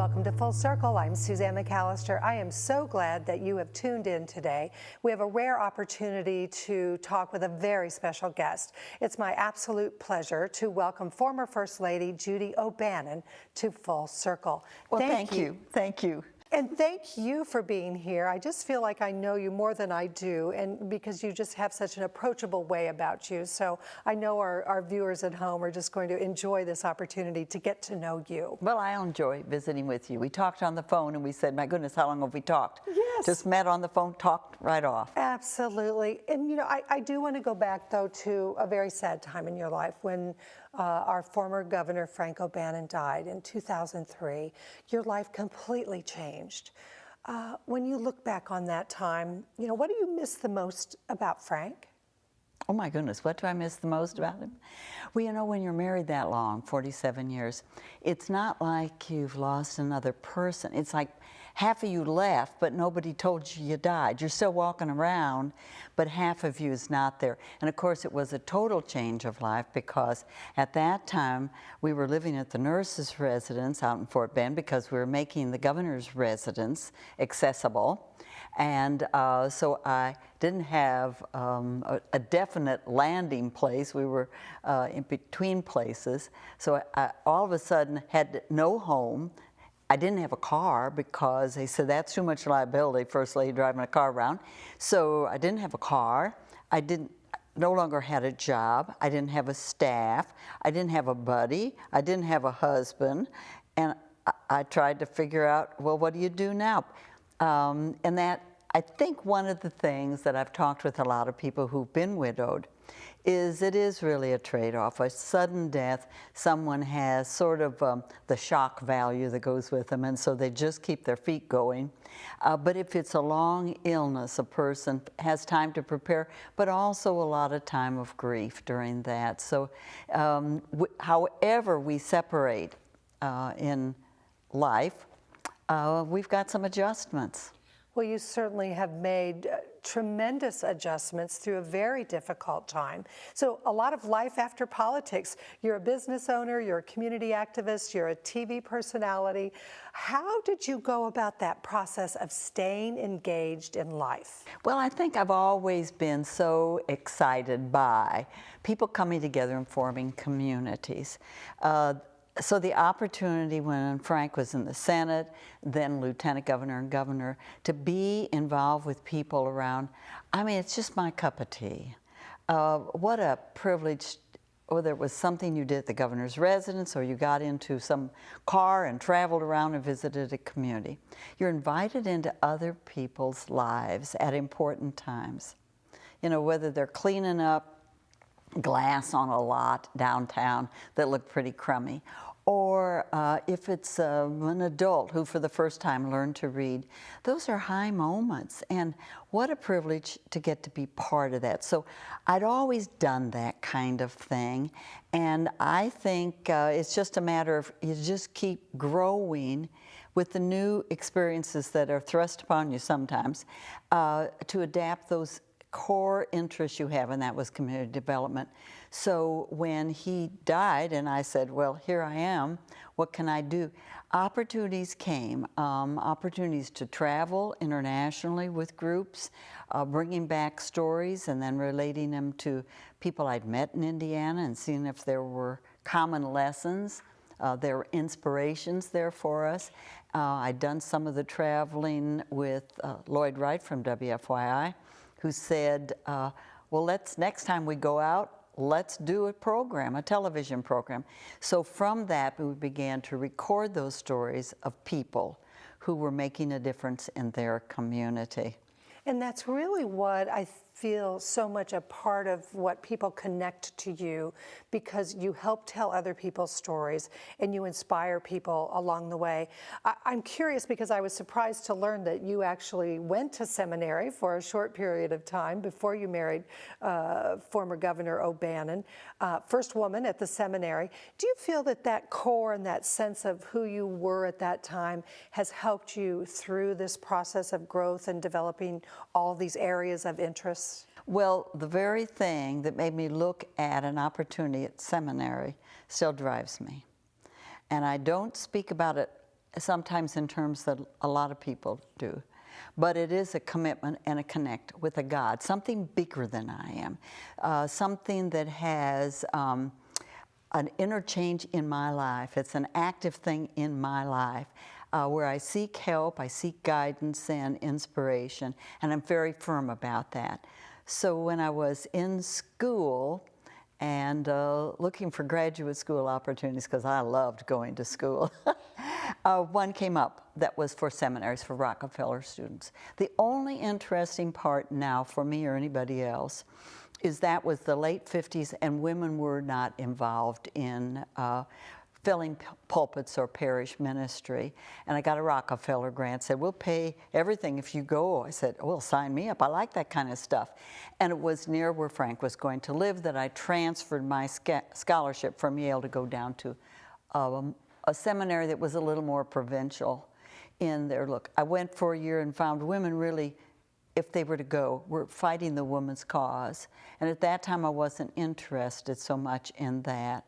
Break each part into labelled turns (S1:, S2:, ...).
S1: Welcome to Full Circle. I'm Suzanne McAllister. I am so glad that you have tuned in today. We have a rare opportunity to talk with a very special guest. It's my absolute pleasure to welcome former First Lady Judy OBannon to Full Circle.
S2: Well, thank you. Thank you.
S1: And thank you for being here. I just feel like I know you more than I do, and because you just have such an approachable way about you. So I know our viewers at home are just going to enjoy this opportunity to get to know you.
S2: Well, I enjoy visiting with you. We talked on the phone and we said, my goodness, how long have we talked?
S1: Yes.
S2: Just met on the phone, talked right off.
S1: Absolutely. And you know, I do want to go back though to a very sad time in your life when our former governor, Frank OBannon, died in 2003. Your life completely changed. When you look back on that time, you know, what do you miss the most about Frank?
S2: Oh my goodness, what do I miss the most about him? Well, you know, when you're married that long, 47 years, it's not like you've lost another person. It's like half of you left, but nobody told you you died. You're still walking around, but half of you is not there. And of course, it was a total change of life because at that time, we were living at the nurses' residence out in Fort Bend because we were making the governor's residence accessible. And so I didn't have a definite landing place. We were in between places. So I all of a sudden had no home. I didn't have a car because they said that's too much liability, First Lady driving a car around. So I didn't have a car. No longer had a job. I didn't have a staff. I didn't have a buddy. I didn't have a husband. And I tried to figure out, well, what do you do now? And that, I think one of the things that I've talked with a lot of people who've been widowed is it is really a trade-off. A sudden death, someone has sort of the shock value that goes with them, and so they just keep their feet going. But if it's a long illness, a person has time to prepare, but also a lot of time of grief during that. So however we separate in life, we've got some adjustments.
S1: Well, you certainly have made tremendous adjustments through a very difficult time. So a lot of life after politics. You're a business owner, you're a community activist, you're a TV personality. How did you go about that process of staying engaged in life?
S2: Well, I think I've always been so excited by people coming together and forming communities. So the opportunity when Frank was in the Senate, then Lieutenant Governor and Governor, to be involved with people around, I mean, it's just my cup of tea. What a privilege, whether it was something you did at the governor's residence or you got into some car and traveled around and visited a community. You're invited into other people's lives at important times. You know, whether they're cleaning up glass on a lot downtown that looked pretty crummy, or if it's an adult who for the first time learned to read. Those are high moments, and what a privilege to get to be part of that. So I'd always done that kind of thing, and I think it's just a matter of you just keep growing with the new experiences that are thrust upon you sometimes to adapt those core interests you have, and that was community development. So when he died and I said, well, here I am, what can I do? Opportunities came, opportunities to travel internationally with groups, bringing back stories and then relating them to people I'd met in Indiana and seeing if there were common lessons. There were inspirations there for us. I'd done some of the traveling with Lloyd Wright from WFYI, who said, well, next time we go out, let's do a program, a television program. So from that, we began to record those stories of people who were making a difference in their community.
S1: And that's really what I feel so much a part of what people connect to you, because you help tell other people's stories and you inspire people along the way. I'm curious because I was surprised to learn that you actually went to seminary for a short period of time before you married former Governor OBannon, first woman at the seminary. Do you feel that that core and that sense of who you were at that time has helped you through this process of growth and developing all these areas of interest?
S2: Well, the very thing that made me look at an opportunity at seminary still drives me. And I don't speak about it sometimes in terms that a lot of people do. But it is a commitment and a connect with a God, something bigger than I am, something that has an interchange in my life. It's an active thing in my life where I seek help, I seek guidance and inspiration, and I'm very firm about that. So when I was in school and looking for graduate school opportunities, because I loved going to school, one came up that was for seminaries for Rockefeller students. The only interesting part now for me or anybody else is that was the late 50s and women were not involved in filling pulpits or parish ministry. And I got a Rockefeller grant, said, we'll pay everything if you go. I said, well, sign me up. I like that kind of stuff. And it was near where Frank was going to live that I transferred my scholarship from Yale to go down to a seminary that was a little more provincial in their look. I went for a year and found women really, if they were to go, were fighting the women's cause. And at that time, I wasn't interested so much in that.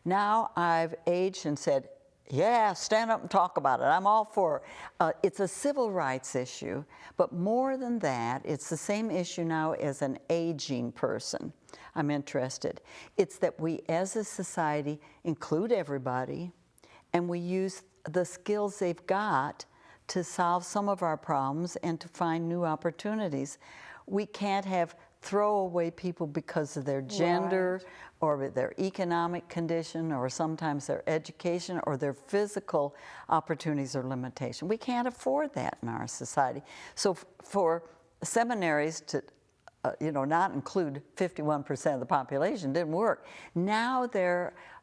S2: Now I've aged and said, yeah, stand up and talk about it. I'm all for it. It's a civil rights issue, but more than that, it's the same issue now as an aging person. I'm interested. It's that we as a society include everybody, and we use the skills they've got to solve some of our problems and to find new opportunities. We can't have throwaway people because of their gender or their economic condition or sometimes their education or their physical opportunities or limitation. We can't afford that in our society. So for seminaries to not include 51% of the population didn't work. Now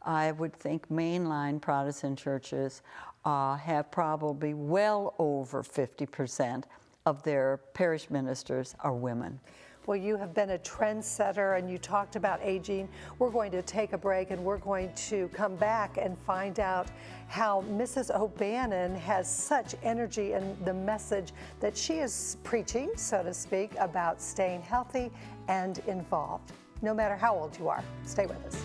S2: I would think mainline Protestant churches have probably well over 50% of their parish ministers are women.
S1: Well, you have been a trendsetter, and you talked about aging. We're going to take a break, and we're going to come back and find out how Mrs. OBannon has such energy in the message that she is preaching, so to speak, about staying healthy and involved, no matter how old you are. Stay with us.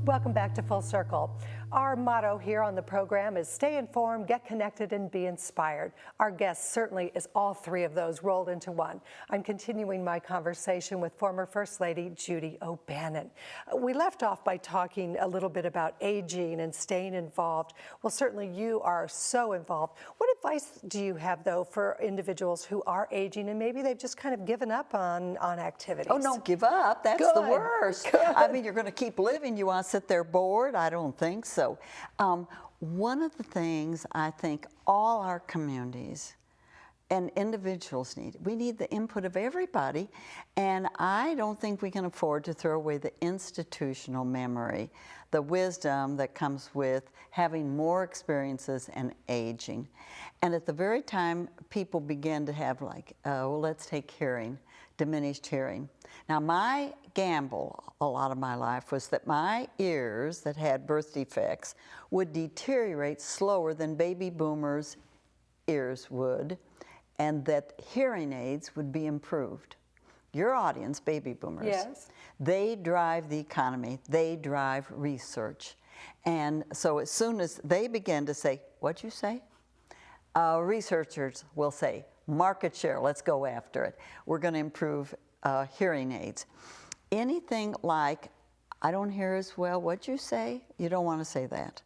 S1: Welcome back to Full Circle. Our motto here on the program is stay informed, get connected, and be inspired. Our guest certainly is all three of those rolled into one. I'm continuing my conversation with former First Lady Judy OBannon. We left off by talking a little bit about aging and staying involved. Well, certainly you are so involved. What advice do you have, though, for individuals who are aging and maybe they've just kind of given up on activities?
S2: Oh, don't give up. That's
S1: Good.
S2: The worst.
S1: Good.
S2: I mean, you're going to keep living. You want to sit there bored? I don't think so. One of the things I think all our communities and individuals we need the input of everybody, and I don't think we can afford to throw away the institutional memory, the wisdom that comes with having more experiences and aging. And at the very time people begin to have let's take hearing, diminished hearing. Now my gamble a lot of my life was that my ears that had birth defects would deteriorate slower than baby boomers' ears would, and that hearing aids would be improved. Your audience, baby boomers,
S1: yes,
S2: they drive the economy, they drive research. And so as soon as they begin to say, what'd you say? Researchers will say, market share, let's go after it. We're going to improve hearing aids. Anything like, I don't hear as well, what'd you say? You don't want to say that.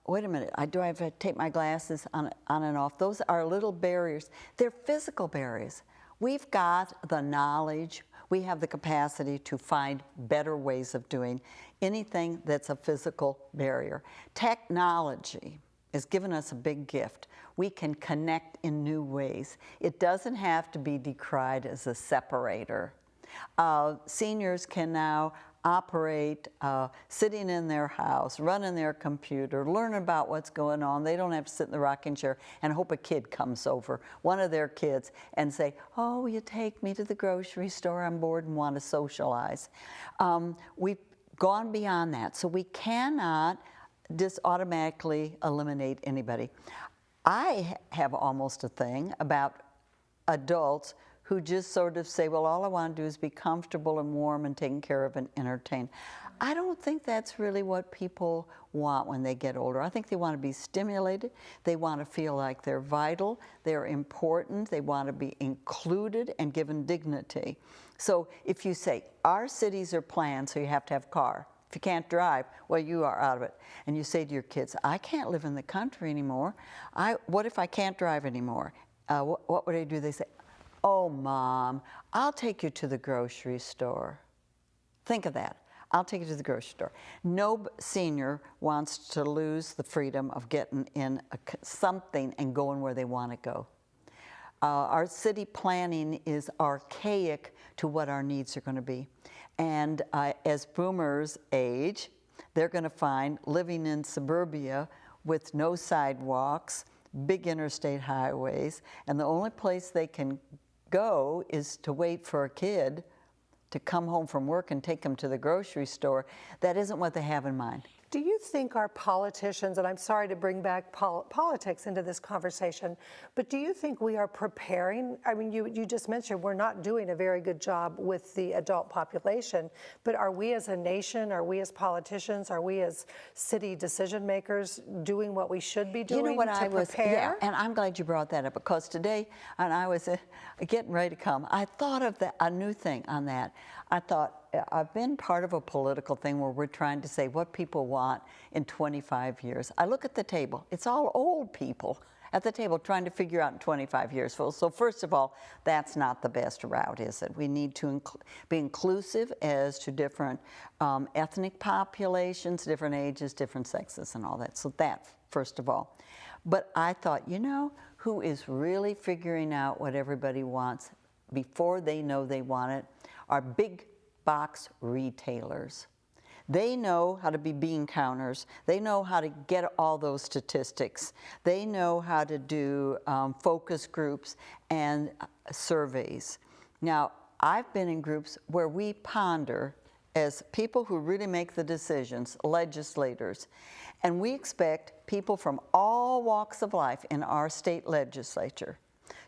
S2: Wait a minute, do I have to take my glasses on and off? Those are little barriers. They're physical barriers. We've got the knowledge, we have the capacity to find better ways of doing anything that's a physical barrier. Technology has given us a big gift. We can connect in new ways. It doesn't have to be decried as a separator. Seniors can now operate, sitting in their house, running their computer, learn about what's going on. They don't have to sit in the rocking chair and hope a kid comes over, one of their kids, and say, oh, will you take me to the grocery store? I'm bored and want to socialize. We've gone beyond that, so we cannot just automatically eliminate anybody. I have almost a thing about adults who just sort of say, well, all I want to do is be comfortable and warm and taken care of and entertained. I don't think that's really what people want when they get older. I think they want to be stimulated. They want to feel like they're vital, they're important, they want to be included and given dignity. So if you say, our cities are planned so you have to have a car. If you can't drive, well, you are out of it. And you say to your kids, I can't live in the country anymore. What if I can't drive anymore? What would I do? They say, oh, Mom, I'll take you to the grocery store. Think of that. I'll take you to the grocery store. No senior wants to lose the freedom of getting in something and going where they want to go. Our city planning is archaic to what our needs are going to be. And as boomers age, they're going to find living in suburbia with no sidewalks, big interstate highways, and the only place they can go is to wait for a kid to come home from work and take them to the grocery store. That isn't what they have in mind.
S1: Do you think our politicians, and I'm sorry to bring back politics into this conversation, but do you think we are preparing? I mean, you just mentioned we're not doing a very good job with the adult population, but are we as a nation, are we as politicians, are we as city decision makers doing what we should be doing to prepare?
S2: Yeah, and I'm glad you brought that up, because today, and I was getting ready to come, I thought of a new thing on that. I thought, I've been part of a political thing where we're trying to say what people want in 25 years. I look at the table. It's all old people at the table trying to figure out in 25 years. So first of all, that's not the best route, is it? We need to be inclusive as to different ethnic populations, different ages, different sexes, and all that. So that, first of all. But I thought, you know, who is really figuring out what everybody wants before they know they want it are big box retailers. They know how to be bean counters. They know how to get all those statistics. They know how to do focus groups and surveys. Now, I've been in groups where we ponder as people who really make the decisions, legislators, and we expect people from all walks of life in our state legislature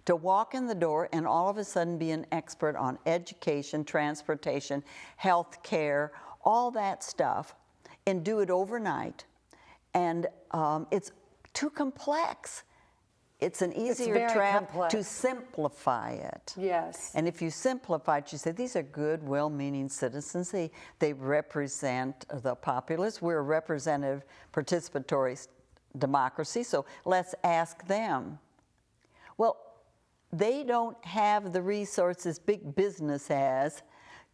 S2: to walk in the door and all of a sudden be an expert on education, transportation, health care, all that stuff, and do it overnight. And it's too complex. It's an easier trap to simplify it.
S1: Yes.
S2: And if you simplify it, you say, these are good, well-meaning citizens. They represent the populace. We're a representative participatory democracy, so let's ask them. Well, they don't have the resources big business has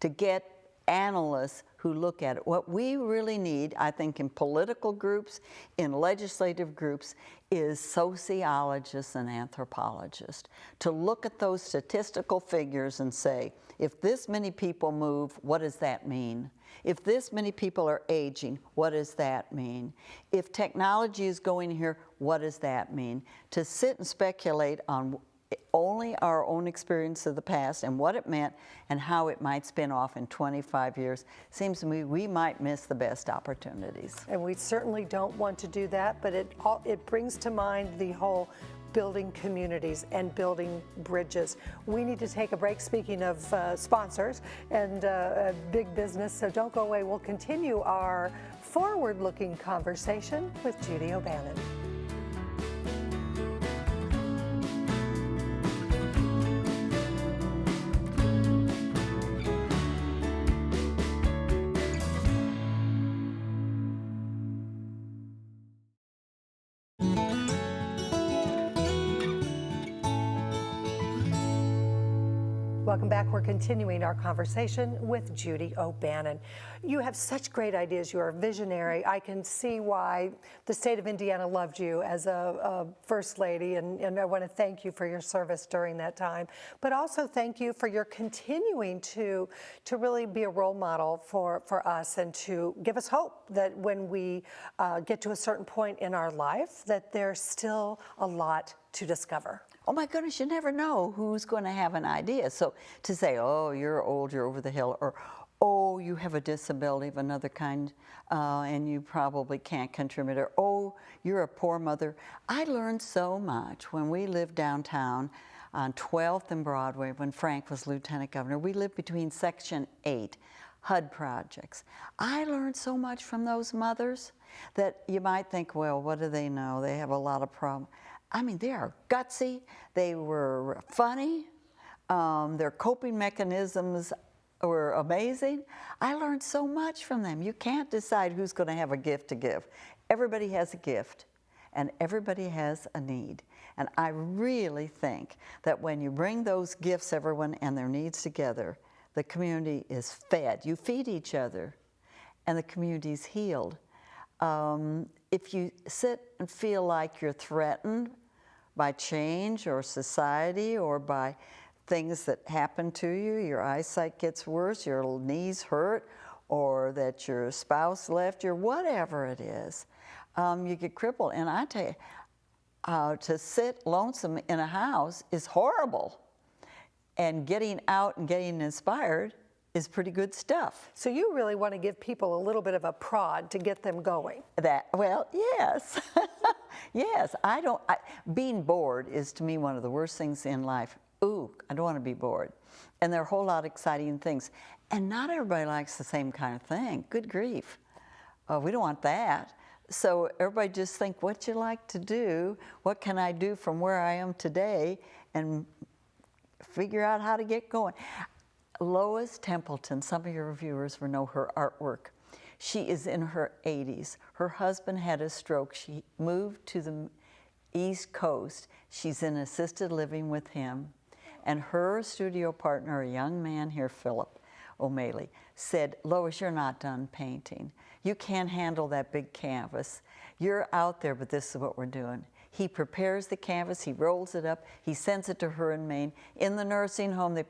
S2: to get analysts who look at it. What we really need, I think, in political groups, in legislative groups, is sociologists and anthropologists to look at those statistical figures and say, if this many people move, what does that mean? If this many people are aging, what does that mean? If technology is going here, what does that mean? To sit and speculate on only our own experience of the past and what it meant and how it might spin off in 25 years, seems to me we might miss the best opportunities.
S1: And we certainly don't want to do that, but it brings to mind the whole building communities and building bridges. We need to take a break, speaking of sponsors and big business, so don't go away. We'll continue our forward-looking conversation with Judy OBannon. Welcome back. We're continuing our conversation with Judy OBannon. You have such great ideas. You are a visionary. I can see why the state of Indiana loved you as a First Lady, and I want to thank you for your service during that time. But also thank you for your continuing to really be a role model for us and to give us hope that when we get to a certain point in our life, that there's still a lot to discover.
S2: Oh my goodness, you never know who's going to have an idea. So to say, oh, you're old, you're over the hill, or oh, you have a disability of another kind and you probably can't contribute, or oh, you're a poor mother. I learned so much when we lived downtown on 12th and Broadway when Frank was Lieutenant Governor. We lived between Section 8, HUD projects. I learned so much from those mothers that you might think, well, what do they know? They have a lot of problems. I mean, they are gutsy, they were funny, their coping mechanisms were amazing. I learned so much from them. You can't decide who's going to have a gift to give. Everybody has a gift, and everybody has a need. And I really think that when you bring those gifts, everyone, and their needs together, the community is fed. You feed each other, and the community's healed. If you sit and feel like you're threatened by change or society or by things that happen to you, your eyesight gets worse, your knees hurt, or that your spouse left you, whatever it is, you get crippled. And I tell you, to sit lonesome in a house is horrible. And getting out and getting inspired is pretty good stuff.
S1: So you really want to give people a little bit of a prod to get them going.
S2: Well, yes. Yes, being bored is to me one of the worst things in life. Ooh, I don't want to be bored. And there are a whole lot of exciting things. And not everybody likes the same kind of thing. Good grief. We don't want that. So everybody just think, what you like to do, what can I do from where I am today, and figure out how to get going. Lois Templeton, some of your viewers will know her artwork. She is in her 80s. Her husband had a stroke. She moved to the East Coast. She's in assisted living with him. And her studio partner, a young man here, Philip O'Malley, said, Lois, you're not done painting. You can't handle that big canvas. You're out there, but this is what we're doing. He prepares the canvas, he rolls it up, he sends it to her in Maine. In the nursing home, they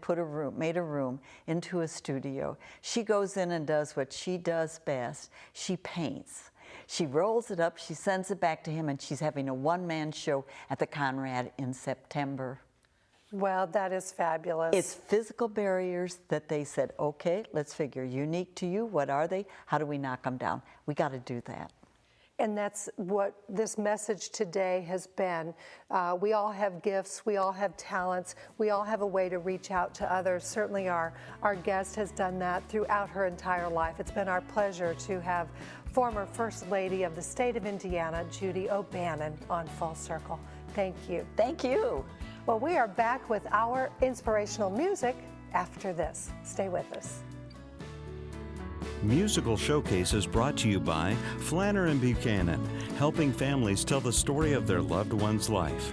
S2: made a room into a studio. She goes in and does what she does best. She paints. She rolls it up, she sends it back to him, and she's having a one-man show at the Conrad in September.
S1: Well, that is fabulous.
S2: It's physical barriers that they said, okay, let's figure unique to you. What are they? How do we knock them down? We got to do that.
S1: And that's what this message today has been. We all have gifts, we all have talents, we all have a way to reach out to others. Certainly our guest has done that throughout her entire life. It's been our pleasure to have former First Lady of the state of Indiana, Judy OBannon, on Full Circle. Thank you.
S2: Thank you.
S1: Well, we are back with our inspirational music after this. Stay with us.
S3: Musical Showcase is brought to you by Flanner and Buchanan, helping families tell the story of their loved one's life.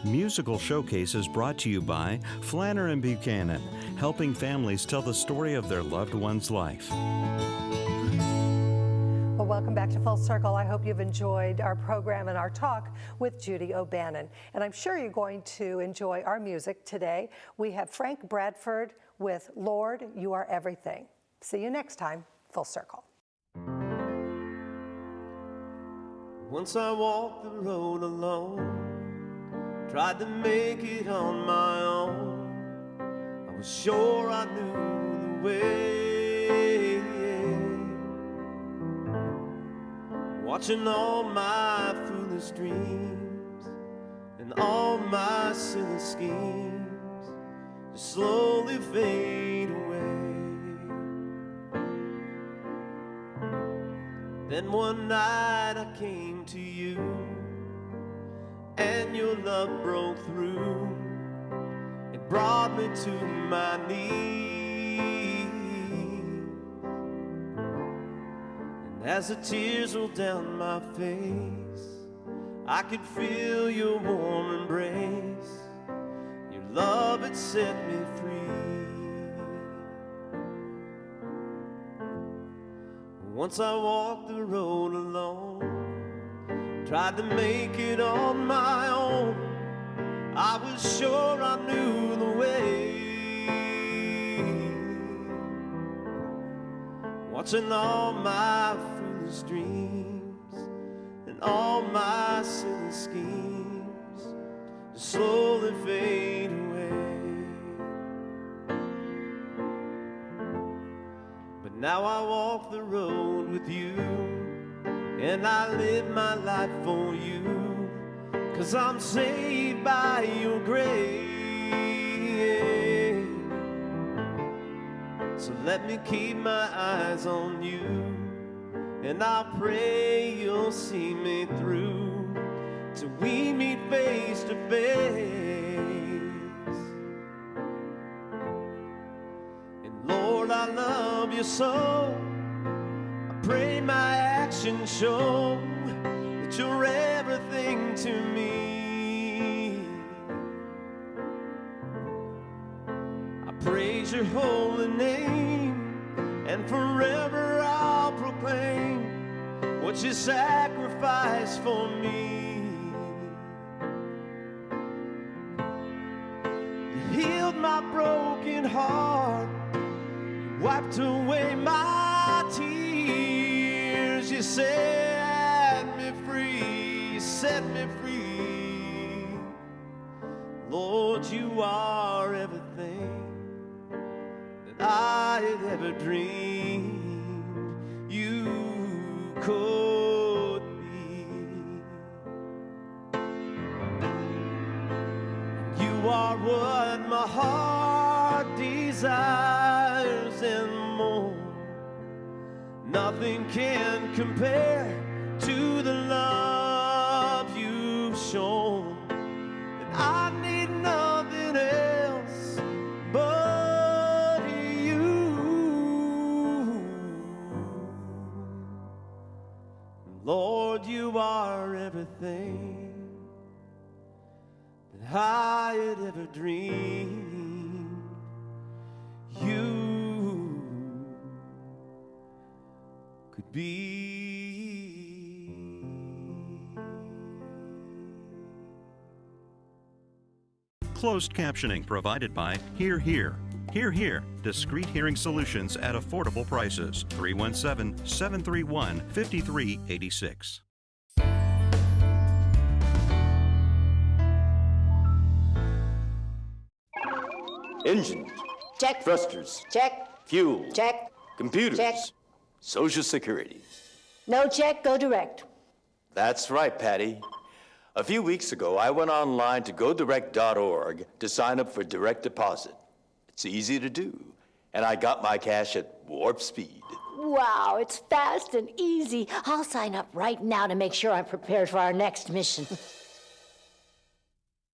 S3: Musical Showcase is brought to you by Flanner and Buchanan, helping families tell the story of their loved one's life.
S1: Well, welcome back to Full Circle. I hope you've enjoyed our program and our talk with Judy OBannon. And I'm sure you're going to enjoy our music today. We have Frank Bradford with Lord, You Are Everything. See you next time, Full Circle.
S4: Once I walked the road alone, tried to make it on my own. I was sure I knew the way. Watching all my foolish dreams and all my silly schemes just slowly fade away. Then one night I came to you, and your love broke through. It brought me to my knees. as the tears rolled down my face, I could feel your warm embrace. Your love had set me free. Once I walked the road alone, tried to make it on my own. I was sure I knew the way. Watching all my foolish dreams and all my silly schemes just slowly fade away. But now I walk the road with you, and I live my life for you, 'cause I'm saved by your grace. So let me keep my eyes on you, and I pray you'll see me through till we meet face to face. And Lord, I love you so, I pray my actions show that you're everything to me. I praise your holy name, and forever I'll proclaim what you sacrificed for me. You healed my broken heart, you wiped away my tears. You set me free, you set me free. Lord, you are everything that I had ever dreamed you could be. You are what my heart desires and more. Nothing can compare to the love you've shown, and I need nothing else but you. Lord, you are everything that I had ever dreamed you could be.
S3: Closed captioning provided by Hear Hear. Hear Hear, discreet hearing solutions at affordable prices. 317-731-5386.
S5: Engine.
S6: Check.
S5: Thrusters.
S6: Check.
S5: Fuel.
S6: Check.
S5: Computers.
S6: Check.
S5: Social Security.
S6: No check, go direct.
S5: That's right, Patty. A few weeks ago, I went online to godirect.org to sign up for direct deposit. It's easy to do, and I got my cash at warp speed.
S6: Wow, it's fast and easy. I'll sign up right now to make sure I'm prepared for our next mission.